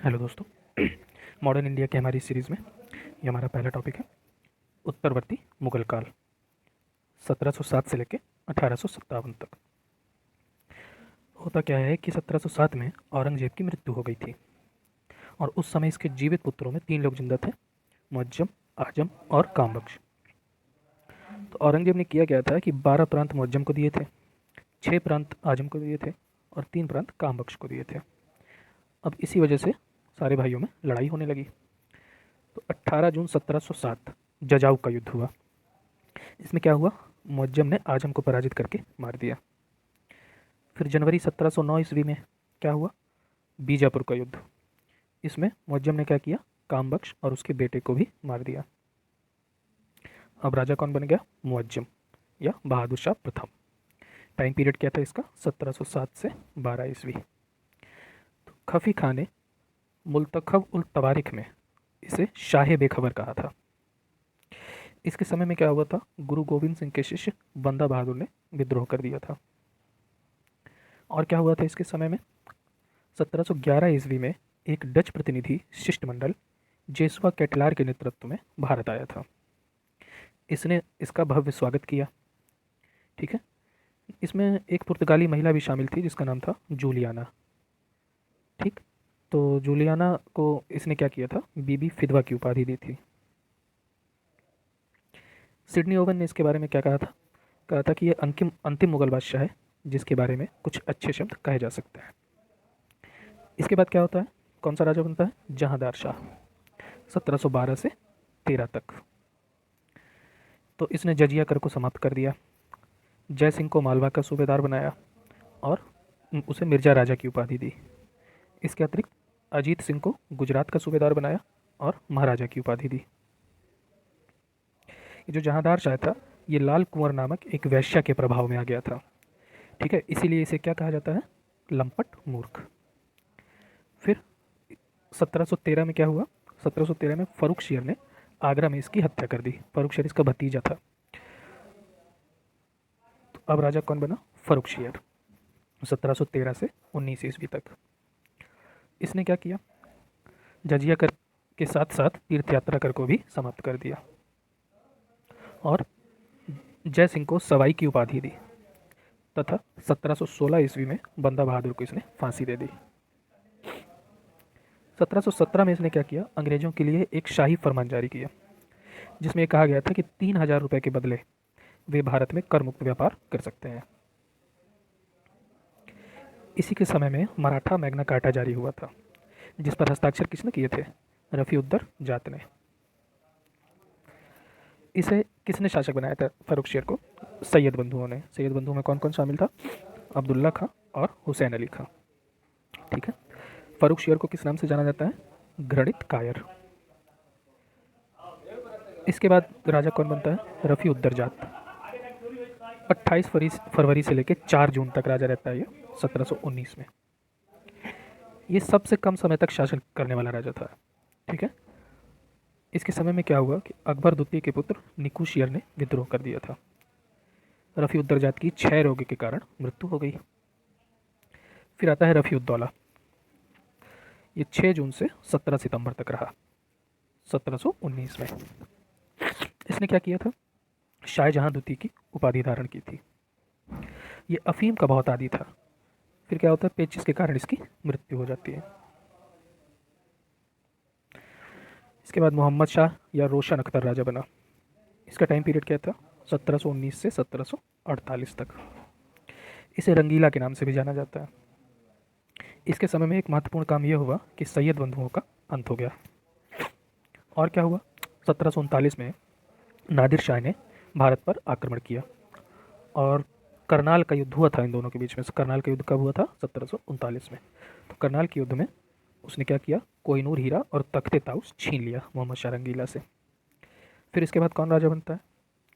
Hello दोस्तों। Modern India के हमारी सीरीज़ में ये हमारा पहला टॉपिक है उत्तरवर्ती मुगल काल 1707 से लेकर 1857 तक। होता क्या है कि 1707 में औरंगजेब की मृत्यु हो गई थी और उस समय इसके जीवित पुत्रों में 3 लोग जिंदा थे, मुअज्जम, आजम और कामबख्श। तो औरंगजेब ने किया क्या था कि 12 प्रांत मुअज्जम को दिए थे, 6 प्रांत आजम को दिए थे और 3 प्रांत कामबख्श को दिए थे। अब इसी वजह से सारे भाइयों में लड़ाई होने लगी। तो 18 जून 1707 जजाऊ का युद्ध हुआ। इसमें क्या हुआ, मुअज्जम ने आजम को पराजित करके मार दिया। फिर जनवरी 1709 ईस्वी में क्या हुआ, बीजापुर का युद्ध। इसमें मुअज्जम ने क्या किया, कामबख्श और उसके बेटे को भी मार दिया। अब राजा कौन बन गया, मुअज्जम या बहादुर शाह प्रथम। टाइम पीरियड क्या था इसका, 1707 से 12 ईस्वी। तो खफी खां ने मुल्तखब उल तवारिख में इसे शाह बेखबर कहा था। इसके समय में क्या हुआ था, गुरु गोविंद सिंह के शिष्य बंदा बहादुर ने विद्रोह कर दिया था। और क्या हुआ था इसके समय में, 1711 ईस्वी में एक डच प्रतिनिधि शिष्टमंडल जेसुआ कैटलार के नेतृत्व में भारत आया था। इसने इसका भव्य स्वागत किया। ठीक है, इसमें एक पुर्तगाली महिला भी शामिल थी जिसका नाम था जूलियाना। ठीक, तो जूलियाना को इसने क्या किया था, बीबी फिदवा की उपाधि दी थी। सिडनी ओवन ने इसके बारे में क्या कहा था कि ये अंतिम अंतिम मुगल बादशाह है जिसके बारे में कुछ अच्छे शब्द कहे जा सकते हैं। इसके बाद क्या होता है, कौन सा राजा बनता है, जहांदार शाह, 1712 से 13 तक। तो इसने जजिया कर को समाप्त कर दिया, जय सिंह को मालवा का सूबेदार बनाया और उसे मिर्जा राजा की उपाधि दी। इसके अतिरिक्त अजीत सिंह को गुजरात का सूबेदार बनाया और महाराजा की उपाधि दी। ये जो जहांदार शाह था, ये लाल कुंवर नामक एक वैश्या के प्रभाव में आ गया था। ठीक है, इसीलिए इसे क्या कहा जाता है, लंपट मूर्ख। फिर 1713 में क्या हुआ, 1713 में फरुख शेर ने आगरा में इसकी हत्या कर दी। फरुख शेर इसका भतीजा था। तो अब राजा कौन बना, फरुख शेर, 1713 से 19 ईस्वी तक। इसने क्या किया, जजिया कर के साथ साथ तीर्थ यात्रा कर को भी समाप्त कर दिया और जय सिंह को सवाई की उपाधि दी तथा 1716 ईस्वी में बंदा बहादुर को इसने फांसी दे दी। 1717 में इसने क्या किया, अंग्रेजों के लिए एक शाही फरमान जारी किया जिसमें कहा गया था कि 3000 रुपये के बदले वे भारत में कर मुक्त व्यापार कर सकते हैं। इसी के समय में मराठा मैग्ना कार्टा जारी हुआ था जिस पर हस्ताक्षर किसने किए थे, रफीउद्दर जाट ने। इसे किसने शासक बनाया था, फरुख शेर को सैयद बंधुओं ने। सैयद बंधुओं में कौन कौन शामिल था, अब्दुल्ला खां और हुसैन अली खां। ठीक है, फरुख शेर को किस नाम से जाना जाता है, घृणित कायर। इसके बाद राजा कौन बनता है, रफ़ी उद्दर जाट। 28 फरवरी से लेकर 4 जून तक राजा रहता है ये 1719 में। ये सबसे कम समय तक शासन करने वाला राजा था। ठीक है, इसके समय में क्या हुआ कि अकबर द्वितीय के पुत्र निकुशियर ने विद्रोह कर दिया था। रफ़ी उद्दर जाट की क्षय रोग के कारण मृत्यु हो गई। फिर आता है रफ़ी उद्दौला, ये 6 जून से 17 सितंबर तक रहा 1719 में। इसने क्या किया था, शाहजहां द्वितीय की उपाधि धारण की थी। ये अफीम का बहुत आदी था। फिर क्या होता है, पेचिस के कारण इसकी मृत्यु हो जाती है। इसके बाद मोहम्मद शाह या रोशन अख्तर राजा बना। इसका टाइम पीरियड क्या था, 1719 से 1748 तक। इसे रंगीला के नाम से भी जाना जाता है। इसके समय में एक महत्वपूर्ण काम यह हुआ कि सैयद बंधुओं का अंत हो गया। और क्या हुआ, 1739 में नादिर शाह ने भारत पर आक्रमण किया और करनाल का युद्ध हुआ था इन दोनों के बीच में। करनाल का युद्ध कब हुआ था, 1739 में। तो करनाल के युद्ध में उसने क्या किया, कोहिनूर हीरा और तख्ते ताउस छीन लिया मोहम्मद शाह रंगीला से। फिर इसके बाद कौन राजा बनता है,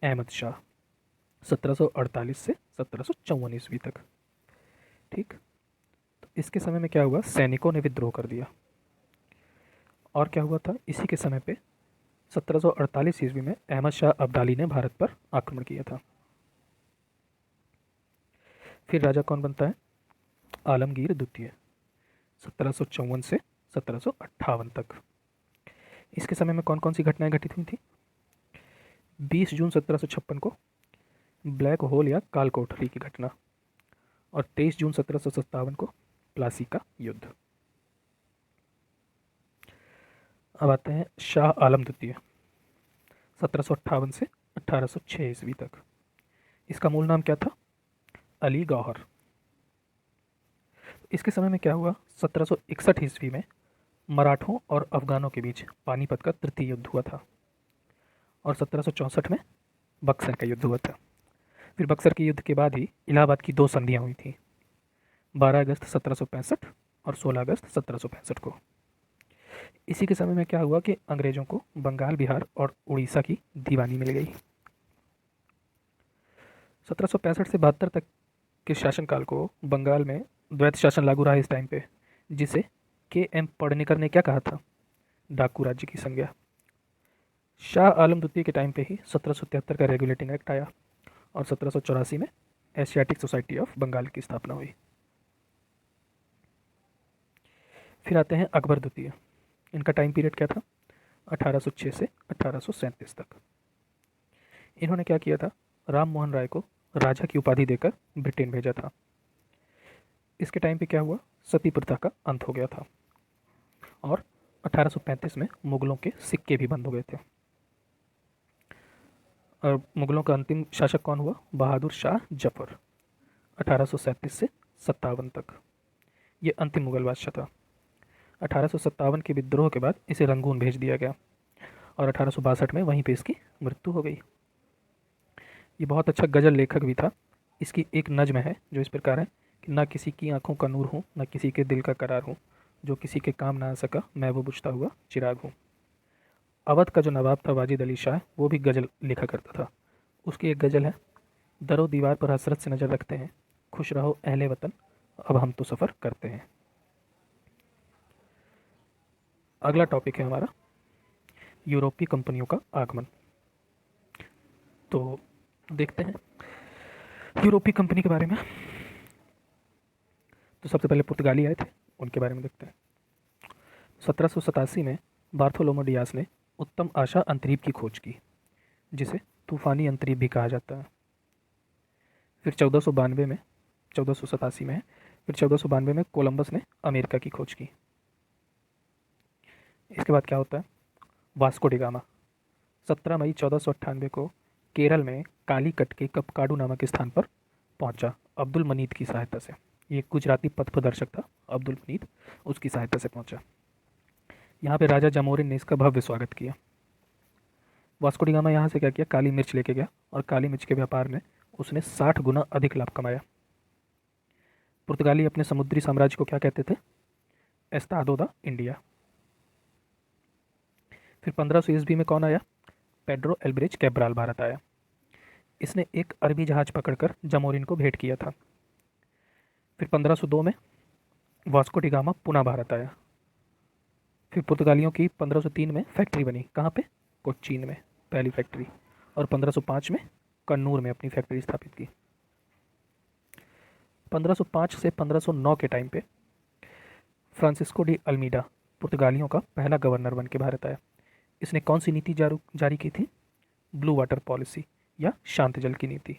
अहमद शाह, 1748 से 1754 ईस्वी तक। ठीक, तो इसके समय में क्या हुआ, सैनिकों ने विद्रोह कर दिया। और क्या हुआ था, इसी के समय पे 1748 ईस्वी में अहमद शाह अब्दाली ने भारत पर आक्रमण किया था। फिर राजा कौन बनता है, आलमगीर द्वितीय, 1754 से 1758 तक। इसके समय में कौन कौन सी घटनाएं घटित हुई थी? 20 जून 1756 को ब्लैक होल या काल कोठरी की घटना, और 23 जून 1757 को प्लासी का युद्ध। अब आते हैं शाह आलम द्वितीय, 1758 से 1806 ईस्वी तक। इसका मूल नाम क्या था? अली गौहर। इसके समय में क्या हुआ? 1761 ईस्वी में मराठों और अफगानों के बीच पानीपत का तृतीय युद्ध हुआ था, और 1764 में बक्सर का युद्ध हुआ था। फिर बक्सर के युद्ध के बाद ही इलाहाबाद की दो संधियां हुई थी, 12 अगस्त 1765 और 16 अगस्त 1765 को। इसी के समय में क्या हुआ कि अंग्रेजों को बंगाल, बिहार और उड़ीसा की दीवानी मिल गई। 1765 से 72 तक के शासनकाल को बंगाल में द्वैत शासन लागू रहा इस टाइम पे, जिसे के.एम. पढ़नेकर ने क्या कहा था? डाकू राज्य की संज्ञा। शाह आलम द्वितीय के टाइम पे ही 1773 का रेगुलेटिंग एक्ट आया, और 1784 में एशियाटिक सोसाइटी ऑफ बंगाल की स्थापना हुई। फिर आते हैं अकबर द्वितीय। इनका टाइम पीरियड क्या था? 1806 से 1837 तक। इन्होंने क्या किया था? राम मोहन राय को राजा की उपाधि देकर ब्रिटेन भेजा था। इसके टाइम पे क्या हुआ? सती प्रथा का अंत हो गया था, और 1835 में मुगलों के सिक्के भी बंद हो गए थे। और मुगलों का अंतिम शासक कौन हुआ? बहादुर शाह जफर, 1837 से 57 तक। ये अंतिम मुगल बादशाह था। 1857 के विद्रोह के बाद इसे रंगून भेज दिया गया, और 1862 में वहीं पे इसकी मृत्यु हो गई। ये बहुत अच्छा गज़ल लेखक भी था। इसकी एक नज़्म है जो इस प्रकार है कि ना किसी की आंखों का नूर हूँ, ना किसी के दिल का करार हूँ, जो किसी के काम ना आ सका मैं वो बुझता हुआ चिराग हूँ। अवध का जो नवाब था वाजिद अली शाह, वो भी गज़ल लिखा करता था। उसकी एक गज़ल है, दरो दीवार पर हसरत से नज़र रखते हैं, खुश रहो अहले वतन, अब हम तो सफ़र करते हैं। अगला टॉपिक है हमारा यूरोपीय कंपनियों का आगमन। तो देखते हैं यूरोपीय कंपनी के बारे में। तो सबसे पहले पुर्तगाली आए थे, उनके बारे में देखते हैं। 1787 में बार्थोलोमो डियास ने उत्तम आशा अंतरीप की खोज की, जिसे तूफानी अंतरीप भी कहा जाता है। फिर 1487 में फिर 1492 में कोलंबस ने अमेरिका की खोज की। इसके बाद क्या होता है? वास्को डी गामा 17 मई 1498 को केरल में कालीकट के कपकाडू नामक स्थान पर पहुंचा, अब्दुल मनीद की सहायता से। ये गुजराती पथ प्रदर्शक था अब्दुल मनीद, उसकी सहायता से पहुंचा। यहाँ पे राजा जामोरिन ने इसका भव्य स्वागत किया। वास्को डी गामा यहाँ से क्या किया? काली मिर्च लेके गया, और काली मिर्च के व्यापार में उसने 60 गुना अधिक लाभ कमाया। पुर्तगाली अपने समुद्री साम्राज्य को क्या कहते थे? एस्तादो दा इंडिया। फिर 1500 ईस्वी में कौन आया? पेड्रो एल्ब्रेज कैब्राल भारत आया। इसने एक अरबी जहाज पकड़कर जामोरिन को भेंट किया था। फिर 1502 में वास्को डी गामा पुनः भारत आया। फिर पुर्तगालियों की 1503 में फैक्ट्री बनी, कहाँ पे? कोचीन में पहली फैक्ट्री, और 1505 में कन्नूर में अपनी फैक्ट्री स्थापित की। 1505 से 1509 के टाइम पे फ्रांसिस्को डी अल्मीडा पुर्तगालियों का पहला गवर्नर बन के भारत आया। इसने कौन सी नीति जारी की थी? ब्लू वाटर पॉलिसी या शांत जल की नीति।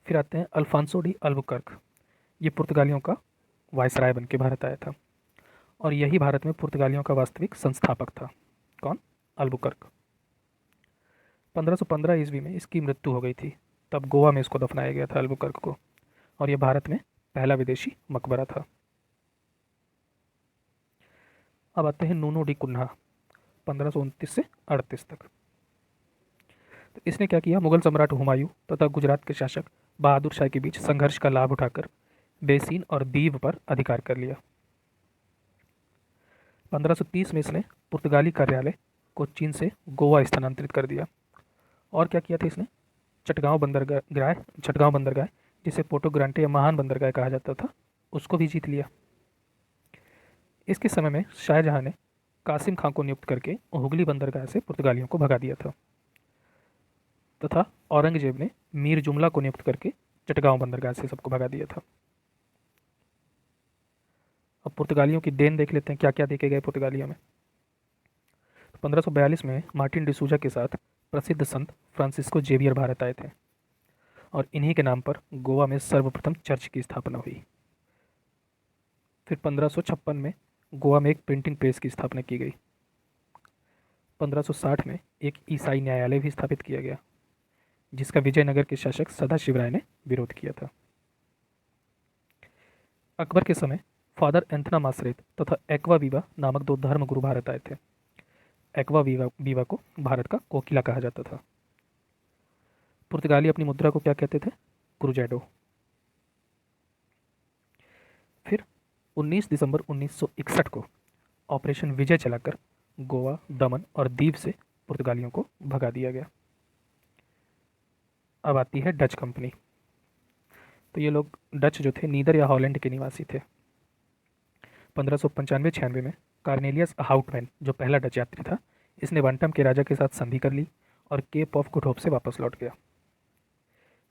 फिर आते हैं अल्फांसो डी अल्बुकर्क। ये पुर्तगालियों का वायसराय बन के भारत आया था, और यही भारत में पुर्तगालियों का वास्तविक संस्थापक था। कौन? अल्बुकर्क। 1515 ईस्वी में इसकी मृत्यु हो गई थी, तब गोवा में इसको दफनाया गया था अल्बुकर्क को, और यह भारत में पहला विदेशी मकबरा था। अब आते हैं नूनो डी कुन्हा, 1529 से 38 तक। तो इसने क्या किया? मुगल सम्राट हुमायूं तथा गुजरात के शासक बहादुर शाह के बीच संघर्ष का लाभ उठाकर बेसिन और दीव पर अधिकार कर लिया। 1530 में इसने पुर्तगाली कार्यालय कोचीन से गोवा स्थानांतरित कर दिया। और क्या किया था इसने? चटगांव बंदरगाह, जिसे पोर्टो ग्रांटे या महान बंदरगाह कहा जाता था, उसको भी जीत लिया। इसके समय में शाहजहां ने कासिम खां को नियुक्त करके हुगली बंदरगाह से पुर्तगालियों को भगा दिया था, तथा औरंगजेब ने मीर जुमला को नियुक्त करके चटगांव बंदरगाह से सबको भगा दिया था। अब पुर्तगालियों की देन देख लेते हैं, क्या क्या देखे गए पुर्तगालियों में। तो 1542 में मार्टिन डिसूजा के साथ प्रसिद्ध संत फ्रांसिस्को जेवियर भारत आए थे और इन्हीं के नाम पर गोवा में सर्वप्रथम चर्च की स्थापना हुई। फिर 1556 में गोवा में एक प्रिंटिंग प्रेस की स्थापना की गई। 1560 में एक ईसाई न्यायालय भी स्थापित किया गया, जिसका विजयनगर के शासक सदाशिव राय ने विरोध किया था। अकबर के समय फादर एंथना मासरेत तथा एक्वा वीवा नामक दो धर्म गुरु भारत आए थे। एक्वा वीवा को भारत का कोकिला कहा जाता था। पुर्तगाली अपनी मुद्रा को क्या कहते थे? क्रूजेडो। फिर 19 दिसंबर 1961 को ऑपरेशन विजय चलाकर गोवा, दमन और दीव से पुर्तगालियों को भगा दिया गया। अब आती है डच कंपनी। तो ये लोग डच जो थे नीदर या हॉलैंड के निवासी थे। 1595-96 में कार्नेलियस हाउटमैन जो पहला डच यात्री था, इसने वनटम के राजा के साथ संधि कर ली और केप ऑफ गुड होप से वापस लौट गया।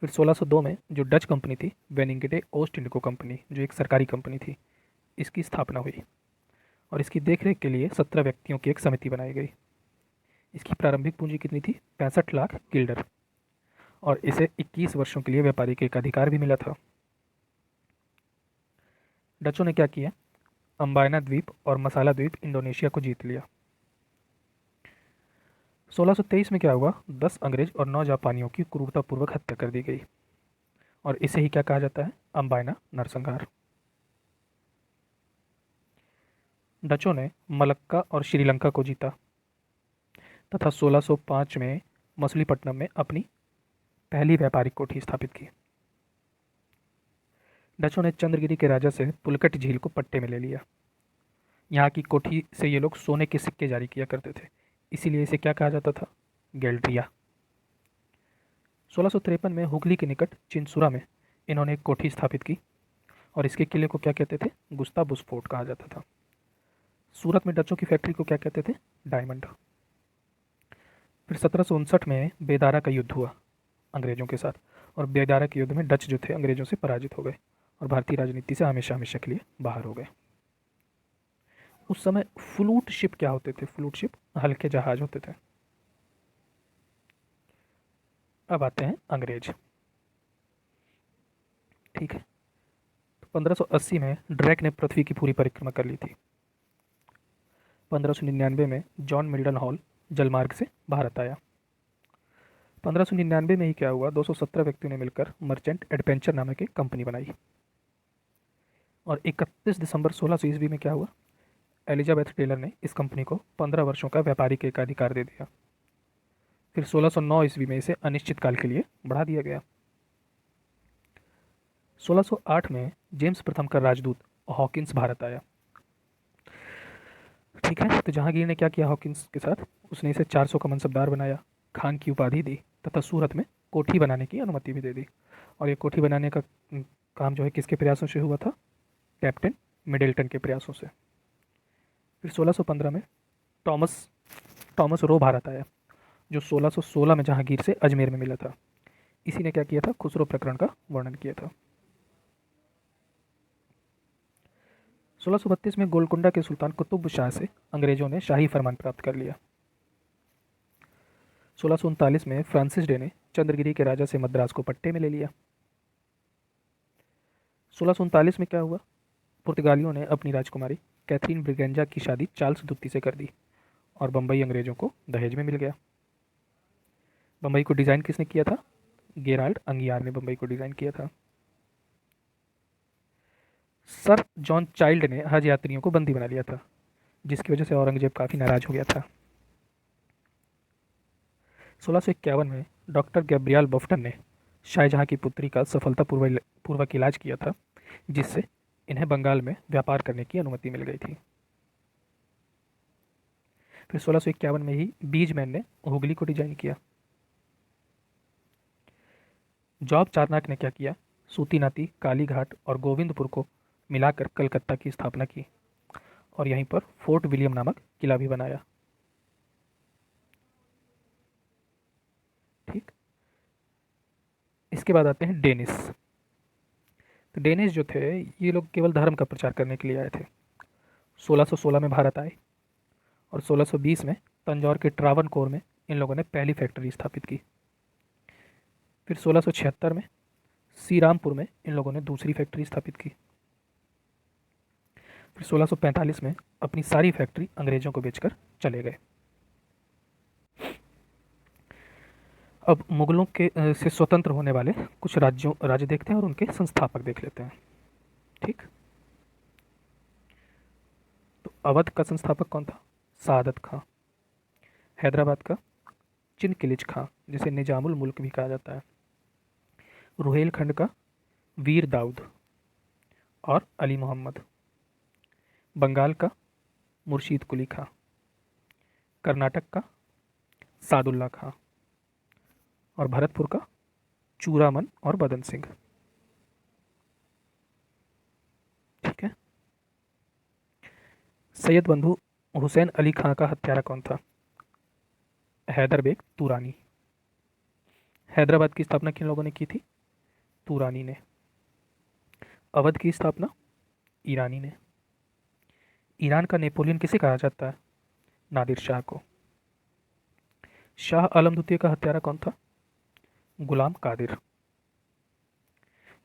फिर 1602 में जो डच कंपनी थी वेनिंगडे ओस्ट इंडिको कंपनी, जो एक सरकारी कंपनी थी, इसकी स्थापना हुई और इसकी देखरेख के लिए 17 व्यक्तियों की एक समिति बनाई गई। इसकी प्रारंभिक पूंजी कितनी थी? 65 लाख गिल्डर, और इसे 21 वर्षों के लिए व्यापारिक एकाधिकार भी मिला था। डचों ने क्या किया? अम्बायना द्वीप और मसाला द्वीप इंडोनेशिया को जीत लिया। 1623 में क्या हुआ? 10 अंग्रेज और 9 जापानियों की क्रूरतापूर्वक हत्या कर दी गई और इसे ही क्या कहा जाता है? अम्बायना नरसंहार। डचों ने मलक्का और श्रीलंका को जीता तथा 1605 में मछलीपट्टनम में अपनी पहली व्यापारिक कोठी स्थापित की। डचों ने चंद्रगिरी के राजा से पुलकट झील को पट्टे में ले लिया। यहाँ की कोठी से ये लोग सोने के सिक्के जारी किया करते थे, इसीलिए इसे क्या कहा जाता था? गैल्ड्रिया। 1653 में हुगली के निकट चिंसुरा में इन्होंने एक कोठी स्थापित की और इसके किले को क्या कहते थे? गुस्ताबुस फोर्ट कहा जाता था। सूरत में डचों की फैक्ट्री को क्या कहते थे? डायमंड। फिर 1759 में बेदारा का युद्ध हुआ अंग्रेजों के साथ, और बेदारा के युद्ध में डच जो थे अंग्रेजों से पराजित हो गए और भारतीय राजनीति से हमेशा हमेशा के लिए बाहर हो गए। उस समय फ्लूट शिप क्या होते थे? फ्लूट शिप हल्के जहाज होते थे। अब आते हैं अंग्रेज। ठीक है, तो 1580 में ड्रैक ने पृथ्वी की पूरी परिक्रमा कर ली थी। 1599 में जॉन मिल्टन हॉल जलमार्ग से भारत आया। 1599 में ही क्या हुआ? 217 व्यक्तियों ने मिलकर मर्चेंट एडवेंचर नामक एक कंपनी बनाई और 31 दिसंबर 1600 ईस्वी में क्या हुआ? एलिजाबेथ टेलर ने इस कंपनी को 15 वर्षों का व्यापारिक एकाधिकार दे दिया। फिर 1609 ईस्वी में इसे अनिश्चित काल के लिए बढ़ा दिया गया। 1608 में जेम्स प्रथम का राजदूत हॉकिंस भारत आया। ठीक है, तो जहांगीर ने क्या किया हॉकिंस के साथ? उसने इसे 400 का मनसबदार बनाया, खान की उपाधि दी तथा सूरत में कोठी बनाने की अनुमति भी दे दी। और ये कोठी बनाने का काम जो है किसके प्रयासों से हुआ था? कैप्टन मिडिल्टन के प्रयासों से। फिर 1615 में टॉमस टॉमस रो भारत आया, जो 1616 में जहांगीर से अजमेर में मिला था। इसी ने क्या किया था? खुसरो प्रकरण का वर्णन किया था। 1632 में गोलकुंडा के सुल्तान कुतुब शाह से अंग्रेजों ने शाही फरमान प्राप्त कर लिया। 1639 में फ्रांसिस डे ने चंद्रगिरी के राजा से मद्रास को पट्टे में ले लिया। 1639 में क्या हुआ? पुर्तगालियों ने अपनी राजकुमारी कैथरीन ब्रिगेंजा की शादी चार्ल्स द्वितीय से कर दी और बम्बई अंग्रेजों को दहेज में मिल गया। बम्बई को डिज़ाइन किसने किया था? गेराल्ड अंगियार ने बम्बई को डिज़ाइन किया था। सर जॉन चाइल्ड ने हज यात्रियों को बंदी बना लिया था, जिसकी वजह से औरंगजेब काफ़ी नाराज हो गया था। 1651 में डॉक्टर गैब्रियल बफ्टन ने शाहजहां की पुत्री का सफलतापूर्वक इलाज किया था, जिससे इन्हें बंगाल में व्यापार करने की अनुमति मिल गई थी। फिर 1651 में ही बीजमैन ने हुगली को डिजाइन किया। जॉब चारनाक ने क्या किया? सूतीनाती, कालीघाट और गोविंदपुर को मिलाकर कलकत्ता की स्थापना की और यहीं पर फोर्ट विलियम नामक किला भी बनाया। ठीक, इसके बाद आते हैं डेनिस। तो डेनिस जो थे ये लोग केवल धर्म का प्रचार करने के लिए आए थे 1616 में भारत आए और 1620 में तंजौर के ट्रावनकोर में इन लोगों ने पहली फैक्ट्री स्थापित की। फिर 1676 में श्रीरामपुर में इन लोगों ने दूसरी फैक्ट्री स्थापित की। फिर 1645 में अपनी सारी फैक्ट्री अंग्रेजों को बेचकर चले गए। अब मुगलों के से स्वतंत्र होने वाले कुछ राज्य देखते हैं और उनके संस्थापक देख लेते हैं। ठीक, तो अवध का संस्थापक कौन था? सादत खां। हैदराबाद का चिनकिलिच खां, जिसे निजामुल मुल्क भी कहा जाता है। रुहेलखंड का वीर दाऊद और अली मोहम्मद। बंगाल का मुर्शीद कुली खां। कर्नाटक का सादुल्ला खां और भरतपुर का चूरामन और बदन सिंह। ठीक है। सैयद बंधु हुसैन अली खां का हत्यारा कौन था? हैदर बेग तुरानी। हैदराबाद की स्थापना किन लोगों ने की थी? तुरानी ने। अवध की स्थापना ईरानी ने। ईरान का नेपोलियन किसे कहा जाता है? नादिर शाह को। शाह आलम द्वितीय का हत्यारा कौन था? गुलाम कादिर।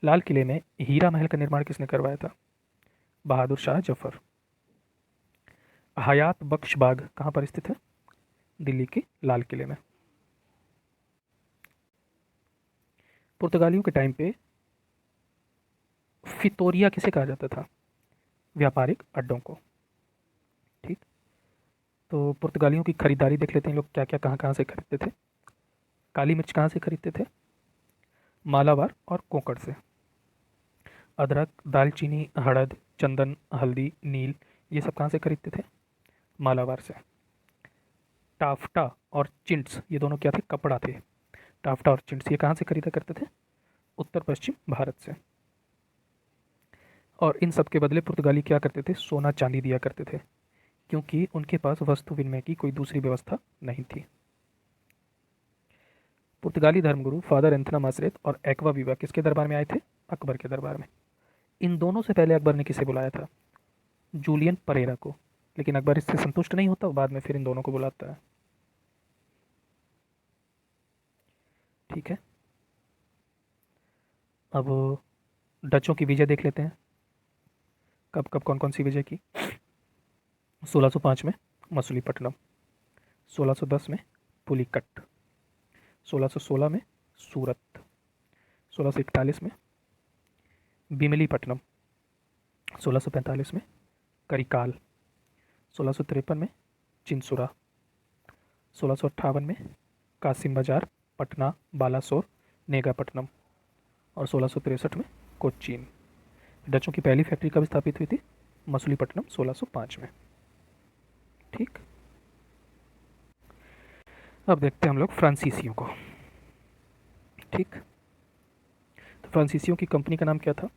लाल किले में हीरा महल का निर्माण किसने करवाया था? बहादुर शाह जफर। हयात बख्श बाग कहाँ पर स्थित है? दिल्ली के लाल किले में। पुर्तगालियों के टाइम पे फितोरिया किसे कहा जाता था? व्यापारिक अड्डों को। ठीक, तो पुर्तगालियों की खरीदारी देख लेते हैं लोग क्या क्या कहाँ कहाँ से खरीदते थे। काली मिर्च कहाँ से खरीदते थे? मालाबार और कोंकण से। अदरक, दालचीनी, हड़द, चंदन, हल्दी, नील, ये सब कहाँ से खरीदते थे? मालाबार से। टाफ्टा और चिंट्स, ये दोनों क्या थे? कपड़ा थे। टाफ्टा और चिंट्स ये कहाँ से खरीदा करते थे? उत्तर पश्चिम भारत से। और इन सब के बदले पुर्तगाली क्या करते थे? सोना चांदी दिया करते थे, क्योंकि उनके पास वस्तु विनिमय की कोई दूसरी व्यवस्था नहीं थी। पुर्तगाली धर्मगुरु फादर एंथना मासरेत और एक्वा वीवा किसके दरबार में आए थे? अकबर के दरबार में। इन दोनों से पहले अकबर ने किसे बुलाया था? जूलियन परेरा को। लेकिन अकबर इससे संतुष्ट नहीं होता, बाद में फिर इन दोनों को बुलाता है। ठीक है। अब डचों की विजय देख लेते हैं। कब कब कौन कौन सी विजय की? 1605 में मसूलीपट्टनम, 1610 में पुलिकट, 1616 में सूरत, 1641 में बिमलीपट्टनम, 1645 में करिकाल, 1653 में चिंसुरा, 1658 में कासिम बाजार, पटना, बालासोर, नेगापट्टनम और 1663 में कोच्चीन। डचों की पहली फैक्ट्री कब स्थापित हुई थी? मसूलीपट्टनम 1605 में। ठीक, अब देखते हैं हम लोग फ्रांसीसियों को। ठीक, तो फ्रांसीसियों की कंपनी का नाम क्या था?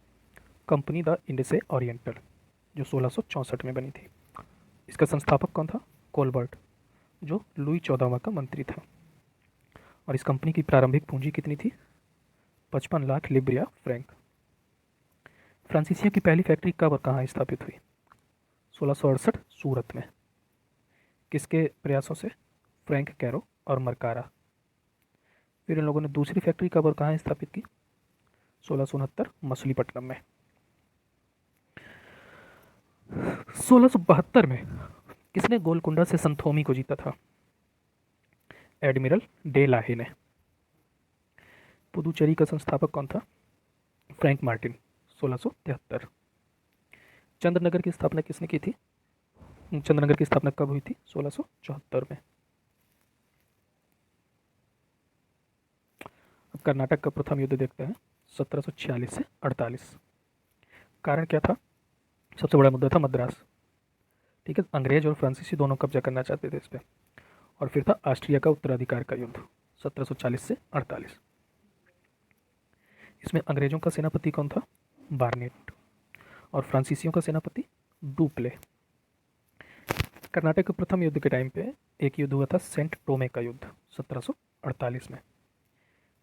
कंपनी द इंडिसे ओरिएंटल, जो 1664 में बनी थी। इसका संस्थापक कौन था? कोलबर्ट, जो लुई 14वां का मंत्री था। और इस कंपनी की प्रारंभिक पूंजी कितनी थी? 55 लाख लिब्रिया फ्रैंक। फ्रांसीसियों की पहली फैक्ट्री कब और कहाँ स्थापित हुई? 1668 सूरत में। किसके प्रयासों से? फ्रैंक कैरो और मरकारा। फिर इन लोगों ने दूसरी फैक्ट्री कब और कहाँ स्थापित की? 1669 मछलीपट्टनम में। 1672 में किसने गोलकुंडा से संथोमी को जीता था? एडमिरल डे लाहे ने। पुदुचेरी का संस्थापक कौन था? Frank Martin, 1673। चंद्रनगर की स्थापना किसने की थी? चंद्रनगर की स्थापना कब हुई थी? 1674 में। अब कर्नाटक का प्रथम युद्ध देखते हैं, 1746 से 48। कारण क्या था? सबसे बड़ा मुद्दा था मद्रास। ठीक है, अंग्रेज और फ्रांसीसी दोनों कब्जा करना चाहते थे इस पर। और फिर था ऑस्ट्रिया का उत्तराधिकार का युद्ध, 1740 से 48। इसमें अंग्रेजों का सेनापति कौन था? बार्नेट। और फ्रांसीसियों का सेनापति डुप्ले। कर्नाटक के प्रथम युद्ध के टाइम पे एक युद्ध हुआ था, सेंट टोमे का युद्ध, 1748 में।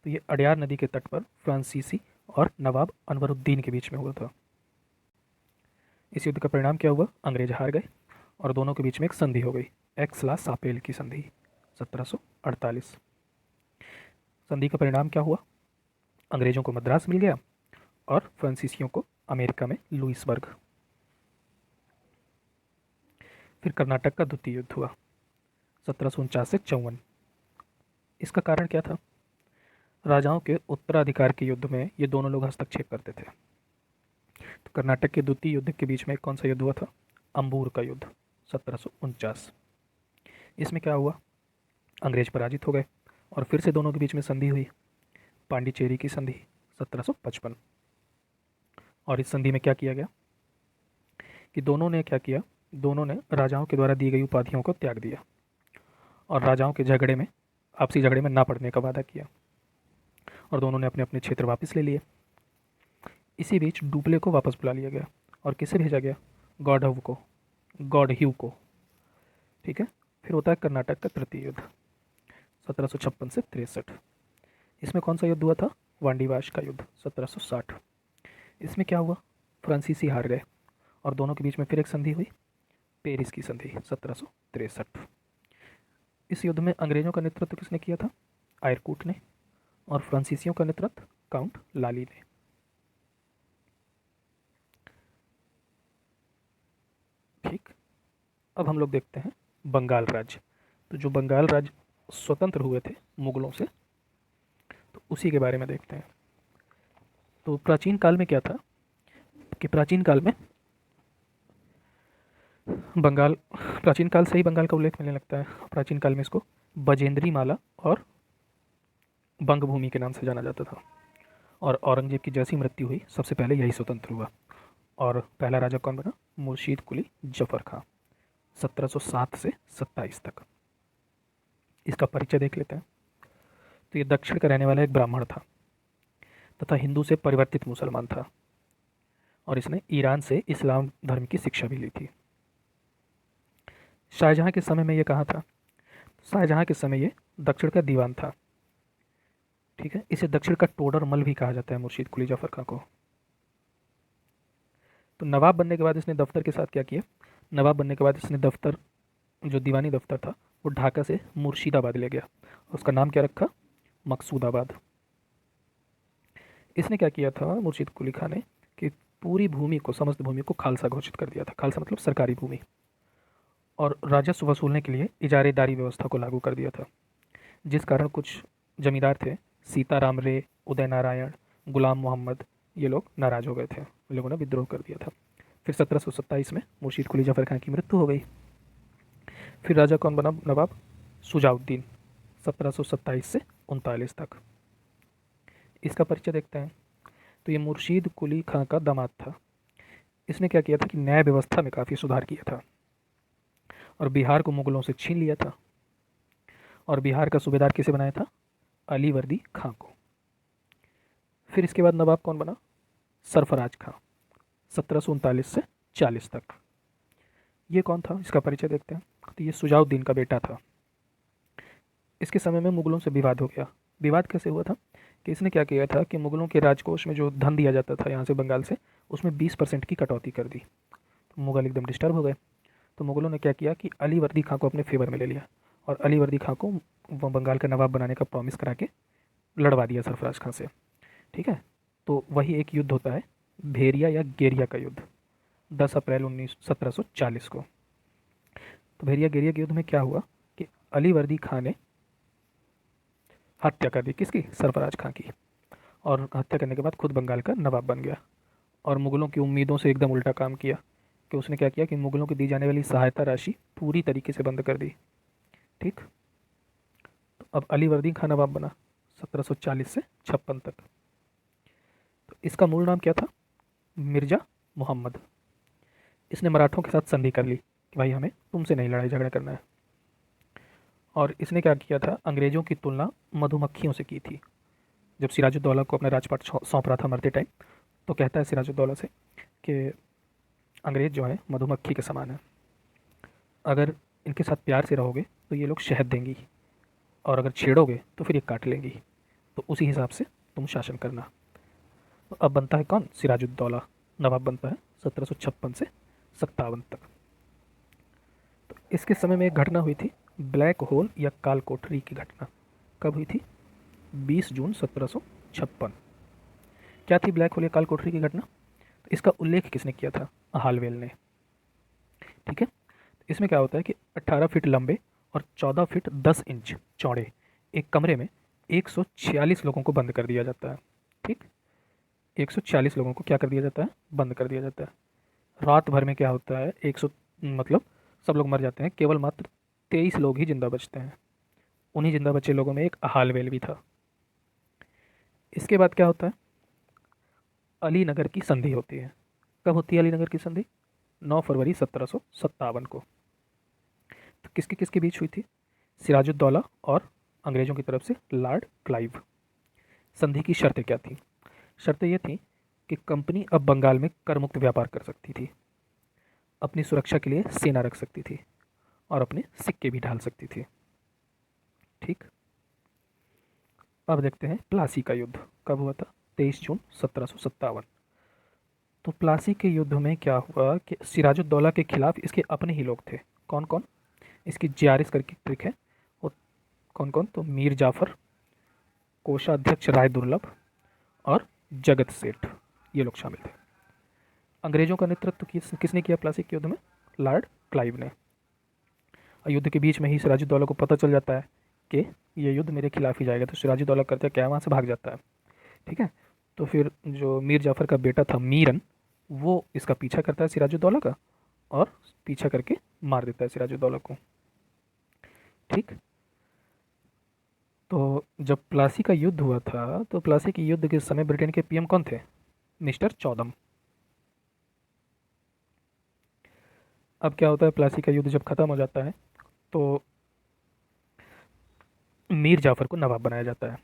तो ये अडयार नदी के तट पर फ्रांसीसी और नवाब अनवरुद्दीन के बीच में हुआ था। इस युद्ध का परिणाम क्या हुआ? अंग्रेज हार गए और दोनों के बीच में एक संधि हो गई, एक्स-ला सापेल की संधि 1748। संधि का परिणाम क्या हुआ? अंग्रेजों को मद्रास मिल गया और फ्रांसीसियों को अमेरिका में लुइसबर्ग। फिर कर्नाटक का द्वितीय युद्ध हुआ 1749 से 54। इसका कारण क्या था? राजाओं के उत्तराधिकार के युद्ध में ये दोनों लोग हस्तक्षेप करते थे। तो कर्नाटक के द्वितीय युद्ध के बीच में कौन सा युद्ध हुआ था? अंबूर का युद्ध 1749। इसमें क्या हुआ? अंग्रेज पराजित हो गए और फिर से दोनों के बीच में संधि हुई, पांडिचेरी की संधि 1755। और इस संधि में क्या किया गया कि दोनों ने क्या किया, दोनों ने राजाओं के द्वारा दी गई उपाधियों को त्याग दिया और राजाओं के झगड़े में, आपसी झगड़े में ना पड़ने का वादा किया और दोनों ने अपने अपने क्षेत्र वापस ले लिए। इसी बीच डुप्ले को वापस बुला लिया गया और किसे भेजा गया? गॉडह्यू को। ठीक है। फिर होता है कर्नाटक का तृतीय युद्ध 1756 से 63। इसमें कौन सा युद्ध हुआ था? वांडीवाश का युद्ध 1760। इसमें क्या हुआ? फ्रांसीसी हार गए और दोनों के बीच में फिर एक संधि हुई, पेरिस की संधि 1763। इस युद्ध में अंग्रेजों का नेतृत्व किसने किया था? आयरकूट ने, और फ्रांसीसियों का नेतृत्व काउंट लाली ने। ठीक। अब हम लोग देखते हैं बंगाल राज्य। तो जो बंगाल राज्य स्वतंत्र हुए थे मुगलों से, तो उसी के बारे में देखते हैं। तो प्राचीन काल में क्या था कि प्राचीन काल में बंगाल, प्राचीन काल से ही बंगाल का उल्लेख मिलने लगता है। प्राचीन काल में इसको बजेंद्री माला और बंग भूमि के नाम से जाना जाता था। और औरंगजेब की जैसी मृत्यु हुई, सबसे पहले यही स्वतंत्र हुआ। और पहला राजा कौन बना? मुर्शीद कुली जफर खां 1707 से 27 तक। इसका परिचय देख लेते हैं। तो ये दक्षिण का रहने वाला एक ब्राह्मण था तथा हिंदू से परिवर्तित मुसलमान था और इसने ईरान से इस्लाम धर्म की शिक्षा भी ली थी। शाहजहां के समय में ये कहाँ था? शाहजहां के समय ये दक्षिण का दीवान था। ठीक है। इसे दक्षिण का टोडर मल भी कहा जाता है मुर्शीद कुली जफर खां को। तो नवाब बनने के बाद इसने दफ्तर के साथ क्या किया? नवाब बनने के बाद इसने दफ्तर, जो दीवानी दफ्तर था, वो ढाका से मुर्शिदाबाद ले गया। उसका नाम क्या रखा? मकसूदाबाद। इसने क्या किया था मुर्शीद कुली खां ने कि पूरी भूमि को, समस्त भूमि को खालसा घोषित कर दिया था। खालसा मतलब सरकारी भूमि। और राजस्व वसूलने के लिए इजारेदारी व्यवस्था को लागू कर दिया था, जिस कारण कुछ जमींदार थे, सीताराम रे, उदय नारायण, गुलाम मोहम्मद, ये लोग नाराज हो गए थे। इन लोगों ने विद्रोह कर दिया था। फिर 1727 में मुर्शीद कुली जफर खां की मृत्यु हो गई। फिर राजा कौन बना? नवाब सुजाउद्दीन 1727 से 39 तक। इसका परिचय देखते हैं। तो ये मुर्शीद कुली खां का दामाद था। इसने क्या किया था कि न्याय व्यवस्था में काफ़ी सुधार किया था और बिहार को मुगलों से छीन लिया था। और बिहार का सूबेदार किसे बनाया था? अलीवर्दी खां को। फिर इसके बाद नवाब कौन बना? सरफराज खां 1739 से 40 तक। ये कौन था? इसका परिचय देखते हैं। तो ये सुजाउद्दीन का बेटा था। इसके समय में मुगलों से विवाद हो गया। विवाद कैसे हुआ था कि इसने क्या किया था कि मुगलों के राजकोष में जो धन दिया जाता था यहाँ से बंगाल से, उसमें 20% की कटौती कर दी। तो मुगल एकदम डिस्टर्ब हो गए। तो मुगलों ने क्या किया कि अलीवर्दी खां को अपने फेवर में ले लिया और अलीवर्दी खां को बंगाल का नवाब बनाने का प्रॉमिस करा के लड़वा दिया सरफराज खां से। ठीक है। तो वही एक युद्ध होता है भेरिया या गेरिया का युद्ध, 10 अप्रैल 1740 को। तो भेरिया गेरिया के युद्ध में क्या हुआ कि अलीवर्दी खां ने हत्या कर दी। किसकी? सरफराज खां की। और हत्या करने के बाद खुद बंगाल का नवाब बन गया और मुगलों की उम्मीदों से एकदम उल्टा काम किया कि उसने क्या किया कि मुगलों को दी जाने वाली सहायता राशि पूरी तरीके से बंद कर दी। ठीक। तो अब अलीवर्दी खां नवाब बना 1740 से 56 तक। तो इसका मूल नाम क्या था? मिर्जा मोहम्मद। इसने मराठों के साथ संधि कर ली कि भाई हमें तुमसे नहीं लड़ाई झगड़ा करना है। और इसने क्या किया था? अंग्रेज़ों की तुलना मधुमक्खियों से की थी। जब सिराजुद्दौला को अपना राजपाट सौंप रहा था मरते टाइम, तो कहता है सिराजुद्दौला से कि अंग्रेज़ जो है मधुमक्खी के समान है, अगर इनके साथ प्यार से रहोगे तो ये लोग शहद देंगी और अगर छेड़ोगे तो फिर ये काट लेंगी। तो उसी हिसाब से तुम शासन करना। तो अब बनता है कौन? सिराजुद्दौला नवाब बनता है 1756 से 1757 तक। तो इसके समय में एक घटना हुई थी, ब्लैक होल या काल कोठरी की घटना। कब हुई थी? 20 जून 1756। क्या थी ब्लैक होल या काल कोठरी की घटना? तो इसका उल्लेख किसने किया था? हालवेल ने। ठीक है। इसमें क्या होता है कि 18 फीट लंबे और 14 फीट 10 इंच चौड़े एक कमरे में 146 लोगों को बंद कर दिया जाता है। ठीक, 146 लोगों को क्या कर दिया जाता है? बंद कर दिया जाता है। रात भर में क्या होता है, 100 मतलब सब लोग मर जाते हैं, केवल मात्र 23 लोग ही जिंदा बचते हैं। उन्हीं जिंदा बचे लोगों में एक हालवेल भी था। इसके बाद क्या होता है? अलीनगर की संधि होती है। कब होती है अलीनगर की संधि? 9 फरवरी 1757 को। तो किसके किसके बीच हुई थी? सिराजुद्दौला और अंग्रेजों की तरफ से लॉर्ड क्लाइव। संधि की शर्तें क्या थी? शर्तें ये थी कि कंपनी अब बंगाल में कर मुक्त व्यापार कर सकती थी, अपनी सुरक्षा के लिए सेना रख सकती थी और अपने सिक्के भी ढाल सकती थी। ठीक, अब देखते हैं प्लासी का युद्ध कब हुआ था? 23 जून 1757। तो प्लासी के युद्ध में क्या हुआ कि सिराजुद्दौला के खिलाफ इसके अपने ही लोग थे। कौन कौन? इसकी जियारिस करके ट्रिक है वो। कौन कौन? तो मीर जाफर, कोषाध्यक्ष राय दुर्लभ और जगत सेठ, ये लोग शामिल थे। अंग्रेजों का नेतृत्व किसने किया प्लासी के युद्ध में? लॉर्ड क्लाइव ने। युद्ध के बीच में ही सिराजुद्दौला को पता चल जाता है कि ये युद्ध मेरे खिलाफ ही जाएगा, तो सिराजुद्दौला करते क्या, वहाँ से भाग जाता है। ठीक है। तो फिर जो मीर जाफर का बेटा था मीरन, वो इसका पीछा करता है सिराजुद्दौला का और पीछा करके मार देता है सिराजुद्दौला को। ठीक। तो जब प्लासी का युद्ध हुआ था तो प्लासी के युद्ध के समय ब्रिटेन के पीएम कौन थे? मिस्टर चौदम। अब क्या होता है, प्लासी का युद्ध जब खत्म हो जाता है तो मीर जाफर को नवाब बनाया जाता है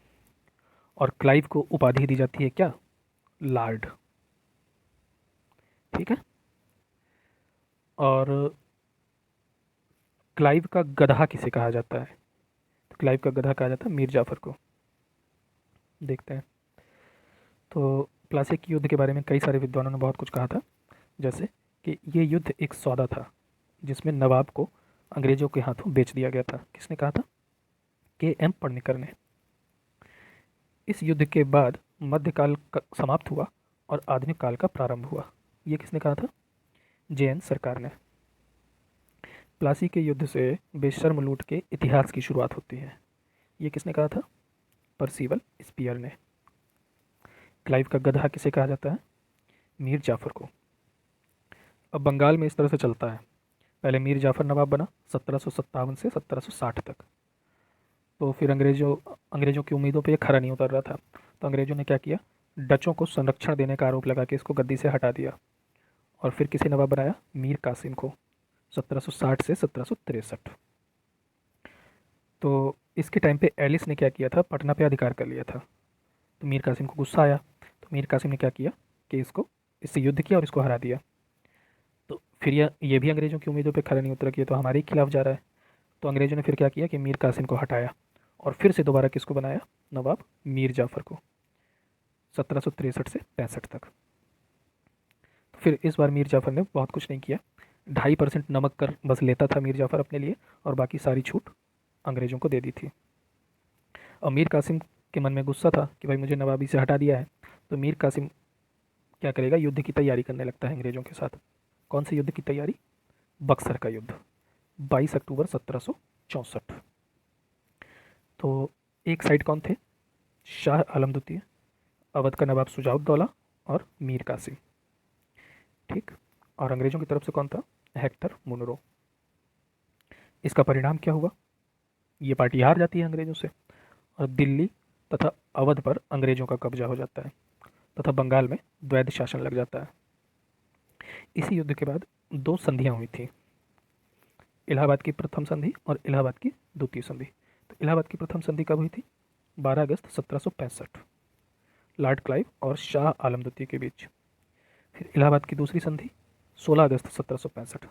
और क्लाइव को उपाधि दी जाती है क्या? लॉर्ड। ठीक है। और क्लाइव का गधा किसे कहा जाता है? तो क्लाइव का गधा कहा जाता है मीर जाफर को। देखते हैं। तो प्लासी के युद्ध के बारे में कई सारे विद्वानों ने बहुत कुछ कहा था, जैसे कि ये युद्ध एक सौदा था जिसमें नवाब को अंग्रेजों के हाथों बेच दिया गया था। किसने कहा था? के.एम. पणिकर ने। इस युद्ध के बाद मध्यकाल का समाप्त हुआ और आधुनिक काल का प्रारंभ हुआ। ये किसने कहा था? जे.एन. सरकार ने। प्लासी के युद्ध से बेशर्म लूट के इतिहास की शुरुआत होती है। ये किसने कहा था? परसिवल स्पीयर ने। क्लाइव का गधा किसे कहा जाता है? मीर जाफर को। अब बंगाल में इस तरह से चलता है, पहले मीर जाफर नवाब बना 1757 से 1760 तक। तो फिर अंग्रेजों की उम्मीदों पे ये खरा नहीं उतर रहा था, तो अंग्रेजों ने क्या किया, डचों को संरक्षण देने का आरोप लगा के इसको गद्दी से हटा दिया और फिर किसे नवाब बनाया? मीर कासिम को 1760 से 1763। तो इसके टाइम पे एलिस ने क्या किया था, पटना पे अधिकार कर लिया था। तो मीर कासिम को गुस्सा आया, तो मीर कासिम ने क्या किया कि इससे युद्ध किया और इसको हरा दिया। तो फिर ये भी अंग्रेजों की उम्मीदों पे खरा नहीं उतरा कि ये तो हमारे ही खिलाफ जा रहा है। तो अंग्रेजों ने फिर क्या किया कि मीर कासिम को हटाया और फिर से दोबारा किसको बनाया? नवाब मीर जाफर को 1763 से 65 तक। तो फिर इस बार मीर जाफर ने बहुत कुछ नहीं किया, 2.5% नमक कर बस लेता था मीर जाफर अपने लिए और बाकी सारी छूट अंग्रेजों को दे दी थी। और मीर कासिम के मन में गुस्सा था कि भाई मुझे नवाबी से हटा दिया है, तो मीर कासिम क्या करेगा, युद्ध की तैयारी करने लगता है अंग्रेजों के साथ। कौन से युद्ध की तैयारी? बक्सर का युद्ध, 22 अक्टूबर 1764। तो एक साइड कौन थे? शाह आलम द्वितीय, अवध का नवाब सुजाउद्दौला और मीर कासिम। ठीक। और अंग्रेजों की तरफ से कौन था? Hector Munro. इसका परिणाम क्या हुआ? ये पार्टी हार जाती है अंग्रेजों से और दिल्ली तथा अवध पर अंग्रेजों का कब्जा हो जाता है तथा बंगाल में द्वैध शासन लग जाता है। इसी युद्ध के बाद दो संधियां हुई थी, इलाहाबाद की प्रथम संधि और इलाहाबाद की द्वितीय संधि। तो इलाहाबाद की प्रथम संधि कब हुई थी? 12 अगस्त 1765, लॉर्ड क्लाइव और शाह आलम द्वितीय के बीच। फिर इलाहाबाद की दूसरी संधि 16 अगस्त 1765,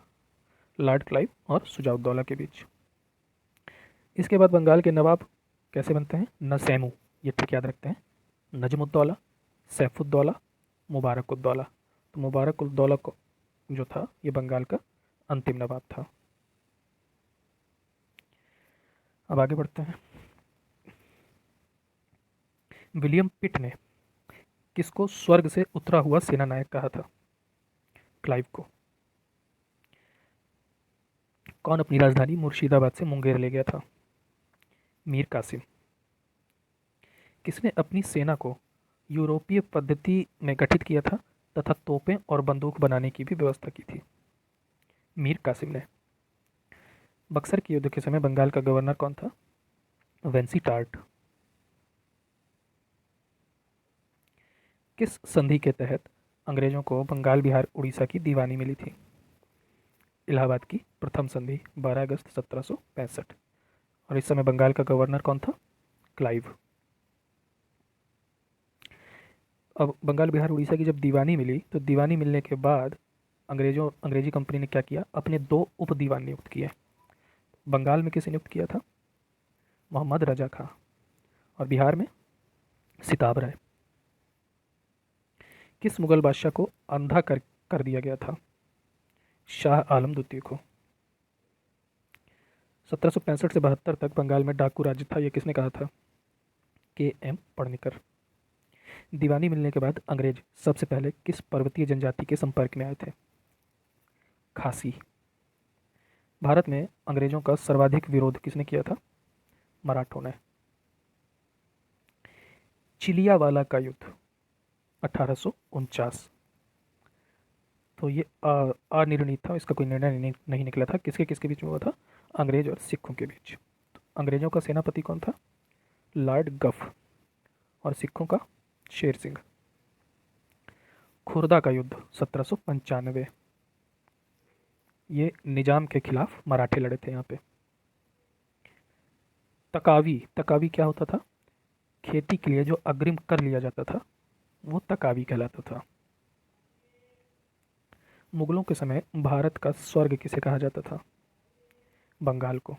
लॉर्ड क्लाइव और सुजाउद्दौला के बीच। इसके बाद बंगाल के नवाब कैसे बनते हैं? नसैमू, ये ठीक याद रखते हैं, नजमुद्दौला, सैफुद्दौला, मुबारकुद्दौला। तो मुबारकुद्दौला को जो था ये बंगाल का अंतिम नवाब था। अब आगे बढ़ते हैं। विलियम पिट ने किसको स्वर्ग से उतरा हुआ सेना नायक कहा था? क्लाइव को। कौन अपनी राजधानी मुर्शिदाबाद से मुंगेर ले गया था? मीर कासिम। किसने अपनी सेना को यूरोपीय पद्धति में गठित किया था तथा तोपें और बंदूक बनाने की भी व्यवस्था की थी? मीर कासिम ने। बक्सर के युद्ध के समय बंगाल का गवर्नर कौन था? वेंसीटार्ट। किस संधि के तहत अंग्रेजों को बंगाल बिहार उड़ीसा की दीवानी मिली थी? इलाहाबाद की प्रथम संधि 12 अगस्त 1765। और इस समय बंगाल का गवर्नर कौन था? क्लाइव। अब बंगाल बिहार उड़ीसा की जब दीवानी मिली तो दीवानी मिलने के बाद अंग्रेजी कंपनी ने क्या किया? अपने 2 उप दीवान नियुक्त किए। बंगाल में किसे नियुक्त किया था? मोहम्मद रजा खां। और बिहार में सिताब राय। किस मुगल बादशाह को अंधा कर दिया गया था? शाह आलम द्वितीय को। 1765 से 72 तक बंगाल में डाकू राज्य था, यह किसने कहा था? के.एम. पढ़नेकर। दीवानी मिलने के बाद अंग्रेज सबसे पहले किस पर्वतीय जनजाति के संपर्क में आए थे? खासी। भारत में अंग्रेजों का सर्वाधिक विरोध किसने किया था? मराठों ने। चिलियावाला का युद्ध 1849। तो ये अनिर्णीत था, इसका कोई निर्णय नहीं निकला था। किसके किसके बीच में हुआ था? अंग्रेज और सिखों के बीच। तो अंग्रेजों का सेनापति कौन था? लॉर्ड गफ। और सिखों का शेर सिंह। खुर्दा का युद्ध 1795। ये निजाम के खिलाफ मराठे लड़े थे यहाँ पे। तकावी। तकावी क्या होता था? खेती के लिए जो अग्रिम कर लिया जाता था वो तकावी कहलाता था। मुगलों के समय भारत का स्वर्ग किसे कहा जाता था? बंगाल को।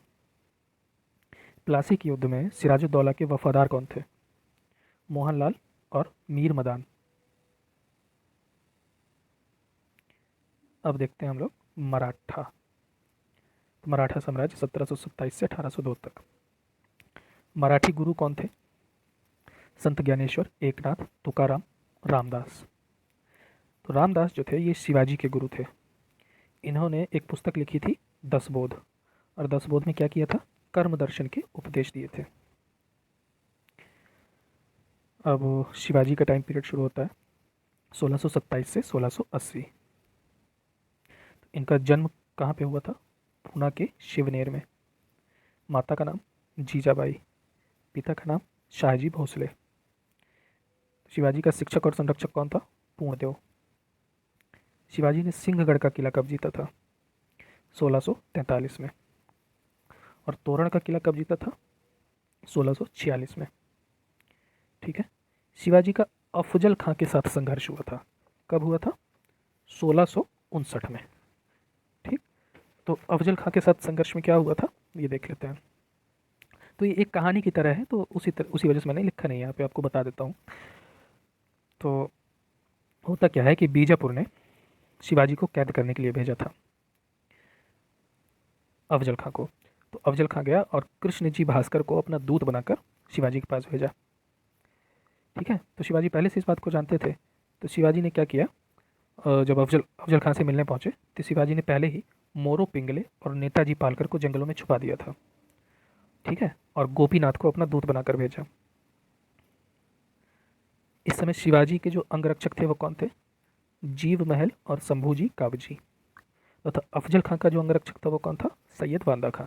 प्लासी के युद्ध में सिराजुद्दौला के वफादार कौन थे? मोहनलाल और मीर मदान। अब देखते हैं हम लोग मराठा। तो मराठा साम्राज्य 1727 से 1802 तक। मराठी गुरु कौन थे? संत ज्ञानेश्वर, एकनाथ, तुकाराम, रामदास। तो रामदास जो थे ये शिवाजी के गुरु थे। इन्होंने एक पुस्तक लिखी थी 10 बोध। और 10 बोध में क्या किया था? कर्म दर्शन के उपदेश दिए थे। अब शिवाजी का टाइम पीरियड शुरू होता है 1627 से 1680। इनका जन्म कहाँ पे हुआ था? पूना के शिवनेर में। माता का नाम जीजाबाई, पिता का नाम शाहजी भोसले। शिवाजी का शिक्षक और संरक्षक कौन था? पूर्णदेव। शिवाजी ने सिंहगढ़ का किला कब जीता था? 1643 में। और तोरण का किला कब जीता था? 1646 में। ठीक है। शिवाजी का अफजल खां के साथ संघर्ष हुआ था, कब हुआ था? 1659 में। ठीक। तो अफजल खां के साथ संघर्ष में क्या हुआ था ये देख लेते हैं। तो ये एक कहानी की तरह है, तो उसी वजह से मैंने लिखा नहीं है यहाँ पे, आपको बता देता हूँ। तो होता क्या है कि बीजापुर ने शिवाजी को कैद करने के लिए भेजा था अफजल खां को। तो अफजल खां गया और कृष्ण जी भास्कर को अपना दूत बनाकर शिवाजी के पास भेजा। ठीक है। तो शिवाजी पहले से इस बात को जानते थे। तो शिवाजी ने क्या किया, जब अफजल खां से मिलने पहुंचे तो शिवाजी ने पहले ही मोरो पिंगले और नेताजी पालकर को जंगलों में छुपा दिया था। ठीक है। और गोपीनाथ को अपना दूत बनाकर भेजा। इस समय शिवाजी के जो अंगरक्षक थे वो कौन थे? जीव महल और शंभूजी काबजी। तथा अफजल खां का जो अंगरक्षक था वो कौन था? सैयद बांदा खां।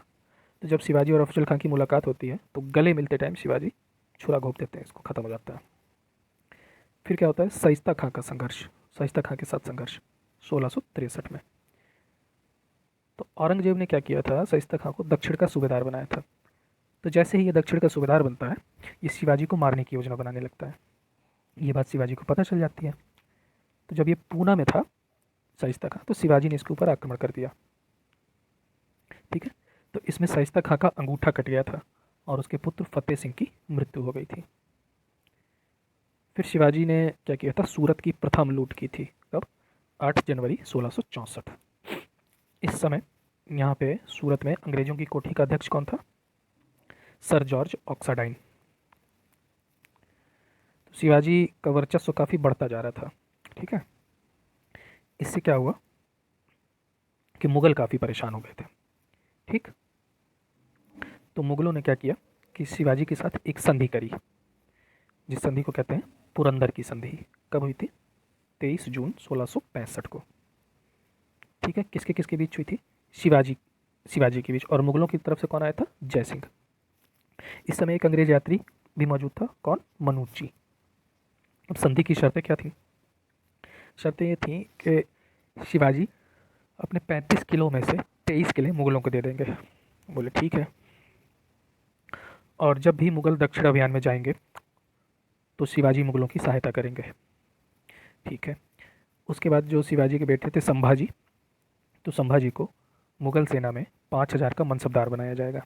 तो जब शिवाजी और अफजल खां की मुलाकात होती है तो गले मिलते टाइम शिवाजी छुरा घोंप देते हैं, इसको खत्म हो जाता है। फिर क्या होता है? शाइस्ता खां का संघर्ष, शाइस्ता खां के साथ संघर्ष 1663 में। तो औरंगजेब ने क्या किया था? शाइस्ता खां को दक्षिण का सूबेदार बनाया था। तो जैसे ही ये दक्षिण का सूबेदार बनता है ये शिवाजी को मारने की योजना बनाने लगता है। ये बात शिवाजी को पता चल जाती है। तो जब ये पूना में था शाइस्ता खां तो शिवाजी ने इसके ऊपर आक्रमण कर दिया। ठीक है। तो इसमें शाइस्ता खां का अंगूठा कट गया था और उसके पुत्र फतेह सिंह की मृत्यु हो गई थी। फिर शिवाजी ने क्या किया था? सूरत की प्रथम लूट की थी। कब? 8 जनवरी 1664। इस समय यहाँ पे सूरत में अंग्रेजों की कोठी का अध्यक्ष कौन था? Sir George Oxenden. तो शिवाजी का वर्चस्व काफ़ी बढ़ता जा रहा था। ठीक है, इससे क्या हुआ कि मुगल काफ़ी परेशान हो गए थे। ठीक, तो मुगलों ने क्या किया कि शिवाजी के साथ एक संधि करी, जिस संधि को कहते हैं पुरंदर की संधि। कब हुई थी? 23 जून 1665 को। ठीक है, किसके किसके बीच हुई थी? शिवाजी के बीच, और मुगलों की तरफ से कौन आया था? जय सिंह। इस समय एक अंग्रेज यात्री भी मौजूद था, कौन? मनूची। अब संधि की शर्तें क्या थी? शर्तें ये थी कि शिवाजी अपने 35 किलो में से 23 किले मुगलों को दे देंगे। बोले ठीक है। और जब भी मुगल दक्षिण अभियान में जाएंगे तो शिवाजी मुगलों की सहायता करेंगे। ठीक है, उसके बाद जो शिवाजी के बेटे थे संभाजी, तो संभाजी को मुगल सेना में 5000 का मनसबदार बनाया जाएगा।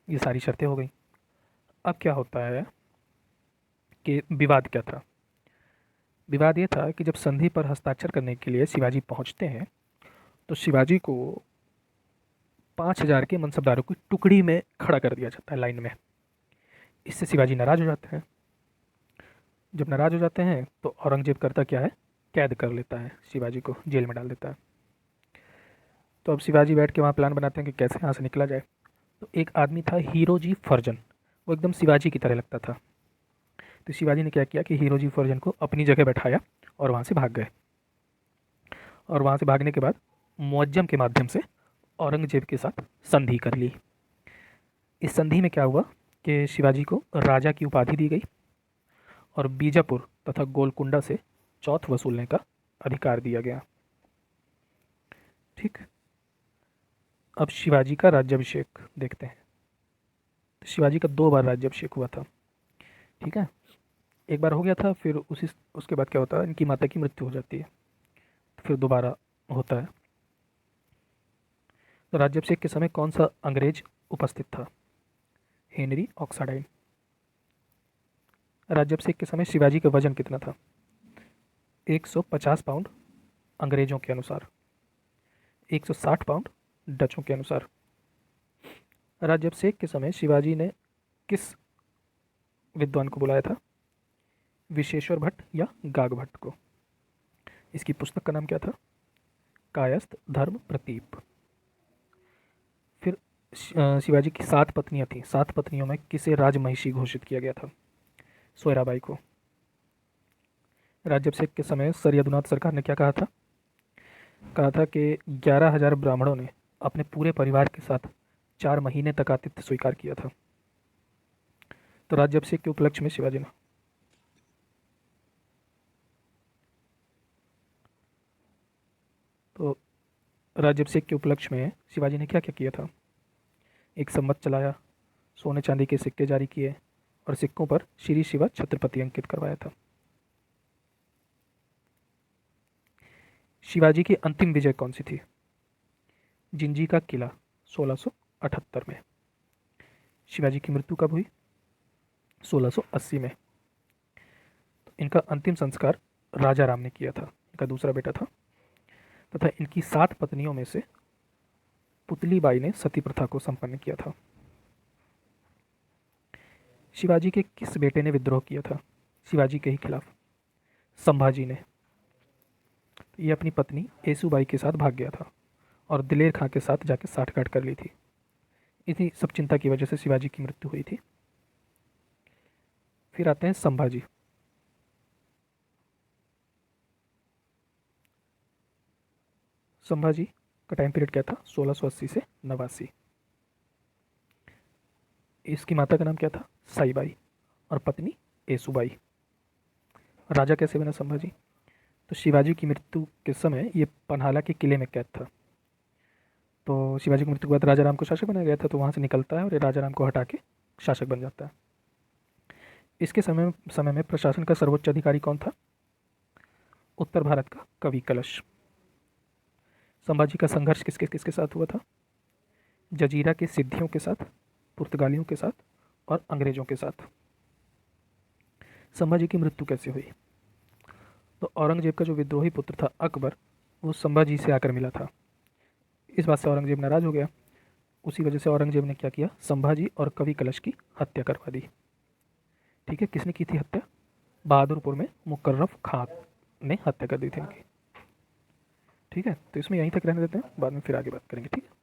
ये सारी शर्तें हो गई। अब क्या होता है कि विवाद क्या था? विवाद ये था कि जब संधि पर हस्ताक्षर करने के लिए शिवाजी पहुंचते हैं तो शिवाजी को 5000 के मनसबदारों की टुकड़ी में खड़ा कर दिया जाता है, लाइन में। इससे शिवाजी नाराज हो जाते हैं। जब नाराज हो जाते हैं तो औरंगजेब करता क्या है? कैद कर लेता है शिवाजी को, जेल में डाल देता है। तो अब शिवाजी बैठ के वहाँ प्लान बनाते हैं कि कैसे यहाँ से निकला जाए। तो एक आदमी था हीरोजी फर्जन, वो एकदम शिवाजी की तरह लगता था। तो शिवाजी ने क्या किया कि हीरोजी फर्जन को अपनी जगह बैठाया और वहाँ से भाग गए। और वहाँ से भागने के बाद मुअज्जम के माध्यम से औरंगजेब के साथ संधि कर ली। इस संधि में क्या हुआ कि शिवाजी को राजा की उपाधि दी गई और बीजापुर तथा गोलकुंडा से चौथ वसूलने का अधिकार दिया गया। ठीक, अब शिवाजी का राज्याभिषेक देखते हैं। तो शिवाजी का 2 बार राज्याभिषेक हुआ था। ठीक है, एक बार हो गया था, फिर उसके बाद क्या होता है, इनकी माता की मृत्यु हो जाती है, तो फिर दोबारा होता है। तो राज्याभिषेक के समय कौन सा अंग्रेज उपस्थित था? हेनरी ऑक्साडाइन। राज्याभिषेक के समय शिवाजी का वजन कितना था? 150 पाउंड अंग्रेजों के अनुसार, 160 पाउंड डचों के अनुसार। राज्याभिषेक के समय शिवाजी ने किस विद्वान को बुलाया था? विशेश्वर भट्ट या गाग भट्ट को। इसकी पुस्तक का नाम क्या था? कायस्थ धर्म प्रतीप। फिर शिवाजी की 7 पत्नियां थीं। 7 पत्नियों में किसे राजमहिषी घोषित किया गया था? सोयराबाई को। राज्याभिषेक के समय सर यदुनाथ सरकार ने क्या कहा था? कहा था कि 11,000 ब्राह्मणों ने अपने पूरे परिवार के साथ 4 महीने तक आतिथ्य स्वीकार किया था। तो राज्याभिषेक के उपलक्ष्य में शिवाजी ने तो राज्याभिषेक के उपलक्ष्य में शिवाजी ने क्या क्या किया था? एक संवत चलाया, सोने चांदी के सिक्के जारी किए और सिक्कों पर श्री शिवा छत्रपति अंकित करवाया था। शिवाजी की अंतिम विजय कौन सी थी? जिंजी का किला 1678 में। शिवाजी की मृत्यु कब हुई? 1680 में। तो इनका अंतिम संस्कार राजा राम ने किया था, इनका दूसरा बेटा था, तथा इनकी 7 पत्नियों में से पुतली बाई ने सती प्रथा को संपन्न किया था। शिवाजी के किस बेटे ने विद्रोह किया था शिवाजी के ही खिलाफ? संभाजी ने। ये अपनी पत्नी येसुबाई के साथ भाग गया था और दिलेर खां के साथ जाकर साठगांठ कर ली थी। इतनी सब चिंता की वजह से शिवाजी की मृत्यु हुई थी। फिर आते हैं संभाजी। संभाजी का टाइम पीरियड क्या था? 1680 से 89। इसकी माता का नाम क्या था? साईबाई, और पत्नी येसुबाई। राजा कैसे बना संभाजी? तो शिवाजी की मृत्यु के समय ये पन्हाला के किले में कैद था। तो शिवाजी की मृत्यु के बाद राजा राम को शासक बनाया गया था, तो वहाँ से निकलता है और ये राजा राम को हटा के शासक बन जाता है। इसके समय में प्रशासन का सर्वोच्च अधिकारी कौन था? उत्तर भारत का कवि कलश। संभाजी का संघर्ष किसके किसके साथ हुआ था? जजीरा के सिद्धियों के साथ, पुर्तगालियों के साथ और अंग्रेजों के साथ। संभाजी की मृत्यु कैसे हुई? तो औरंगजेब का जो विद्रोही पुत्र था अकबर, वो संभाजी से आकर मिला था। इस बात से औरंगजेब नाराज हो गया। उसी वजह से औरंगजेब ने क्या किया, संभाजी और कवि कलश की हत्या करवा दी। ठीक है, किसने की थी हत्या? बहादुरपुर में मुकर्रफ खां ने हत्या कर दी थी इनकी। ठीक है, तो इसमें यहीं तक रहने देते हैं, बाद में फिर आगे बात करेंगे। ठीक है।